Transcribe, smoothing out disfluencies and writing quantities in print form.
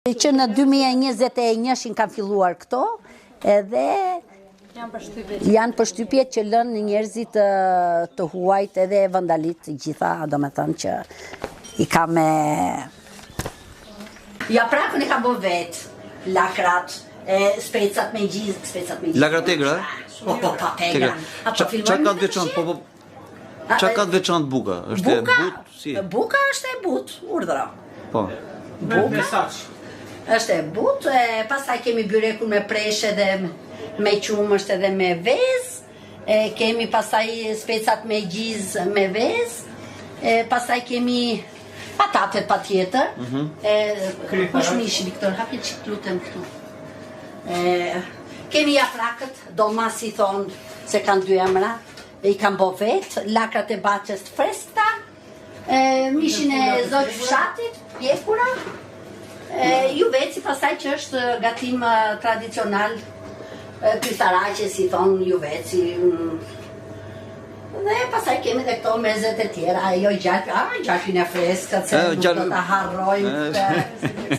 Që në 2021 kanë filluar këto, edhe janë përshtypjet që lënë njerëzit të huajt edhe vandalit gjitha, do me thënë që i ka me... Ja prakën e ka bo vetë, lakrat, specat me gjizë, Lakrat tegra? Po, pa tegra. Qa ka të veçantë, Qa ka të veçantë buka? Buka është e but, urdhra. Po. Buka është e but, pastaj kemi byrekun me preshe dhe me qumësht edhe me vez, kemi pastaj specat me gjiz me vez, pastaj kemi patatet pa tjetër, kush mishi Viktor, hapi që të lutem këtu. Kemi japrakët, doma si thonë se kanë dy emra, i kanë bo vetë, lakrat e baqës të freskta, mishin e zogj fshatit, pjekura, ju veci pastaj që është gatim tradicional, krystaraqe si thonë ju veci, dhe pastaj kemi dhe këto mezet e tjera, jo gjalpin e freskët, se nuk do të harrojmë.